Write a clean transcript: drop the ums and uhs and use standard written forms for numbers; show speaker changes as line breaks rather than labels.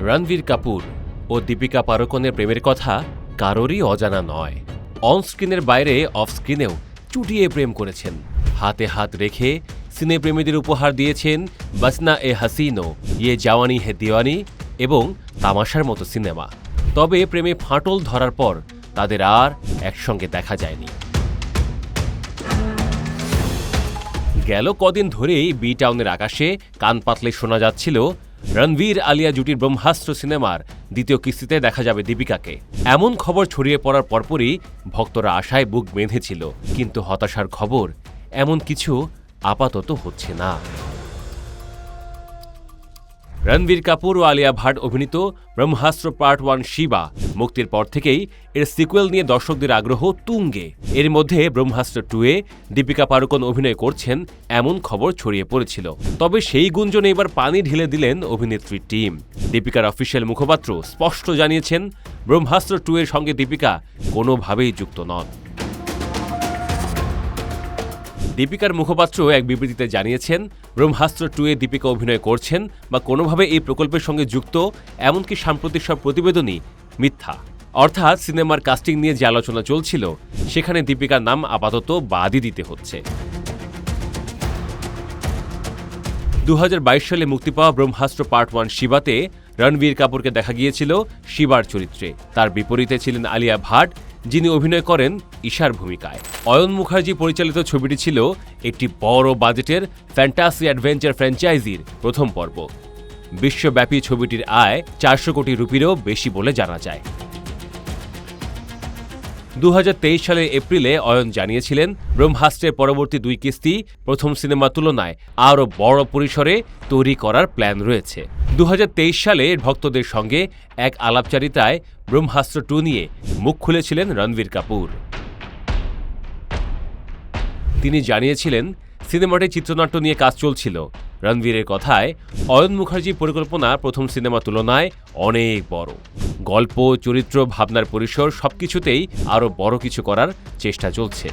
রণবীর কাপুর ও দীপিকা পাড়ুকোনের প্রেমের কথা কারোরই অজানা নয়। অন স্ক্রিনের বাইরে অফ স্ক্রিনেও চুটিয়ে প্রেম করেছেন। হাতে হাত রেখে সিনেপ্রেমীদের উপহার দিয়েছেন বসনা এ হাসিনো, ইয়ে জাওয়ানি হে দিওয়ানি এবং তামাশার মতো সিনেমা। তবে প্রেমে ফাটল ধরার পর তাদের আর একসঙ্গে দেখা যায়নি। গেল কদিন ধরেই বি টাউনের আকাশে কান পাতলে শোনা যাচ্ছিল রণবীর আলিয়া জুটির ব্রহ্মাস্ত্র সিনেমার দ্বিতীয় কিস্তিতে দেখা যাবে দীপিকাকে। এমন খবর ছড়িয়ে পড়ার পরপরই ভক্তরা আশায় বুক বেঁধেছিল, কিন্তু হতাশার খবর এমন কিছু আপাতত হচ্ছে না। রণবীর কাপুর ও আলিয়া ভাট অভিনীত ব্রহ্মাস্ত্র পার্ট 1 শিবা মুক্তির পর থেকেই এর সিকুয়েল নিয়ে দর্শকদের আগ্রহ তুঙ্গে। এর মধ্যে ব্রহ্মাস্ত্র 2-এ দীপিকা পাড়ুকোন অভিনয় করছেন এমন খবর ছড়িয়ে পড়েছিল। তবে সেই গুঞ্জনে এবার পানি ঢেলে দিলেন অভিনেত্রীর টিম। দীপিকার অফিসিয়াল মুখপাত্র স্পষ্ট জানিয়েছেন, ব্রহ্মাস্ত্র 2-এর সঙ্গে দীপিকা কোনোভাবেই যুক্ত নন। দীপিকার মুখপাত্র এক বিবৃতিতে জানিয়েছেন, ব্রহ্মাস্ত্র 2-এ দীপিকা অভিনয় করছেন বা কোনোভাবে এই প্রকল্পের সঙ্গে যুক্ত এমনকি সাম্প্রতিক সব প্রতিবেদনই মিথ্যা। অর্থাৎ সিনেমার কাস্টিং নিয়ে যে আলোচনা চলছিল সেখানে দীপিকার নাম আপাতত বাদই দিতে হচ্ছে। 2022 সালে মুক্তি পাওয়া ব্রহ্মাস্ত্র পার্ট 1 শিবাতে রণবীর কাপুরকে দেখা গিয়েছিল শিবার চরিত্রে। তার বিপরীতে ছিলেন আলিয়া ভাট, যিনি অভিনয় করেন ঈশার ভূমিকায়। অয়ন মুখার্জি পরিচালিত ছবিটি ছিল একটি বড় বাজেটের ফ্যান্টাসি অ্যাডভেঞ্চার ফ্র্যাঞ্চাইজির প্রথম পর্ব। বিশ্বব্যাপী ছবিটির আয় 400 কোটি রুপিরও বেশি বলে জানা যায়। 2023 সালের এপ্রিলে অয়ন জানিয়েছিলেন, ব্রহ্মাস্ত্রের পরবর্তী 2 কিস্তি প্রথম সিনেমার তুলনায় আরও বড় পরিসরে তৈরি করার প্ল্যান রয়েছে। 2023 সালে ভক্তদের সঙ্গে এক আলাপচারিতায় ব্রহ্মাস্ত্র 2 নিয়ে মুখ খুলেছিলেন রণবীর কাপুর। তিনি জানিয়েছিলেন, সিনেমাটির চিত্রনাট্য নিয়ে কাজ চলছিল। রণবীরের কথায়, অয়ন মুখার্জির পরিকল্পনা প্রথম সিনেমার তুলনায় অনেক বড়। গল্প, চরিত্র, ভাবনার পরিসর সবকিছুতেই আরও বড় কিছু করার চেষ্টা চলছে।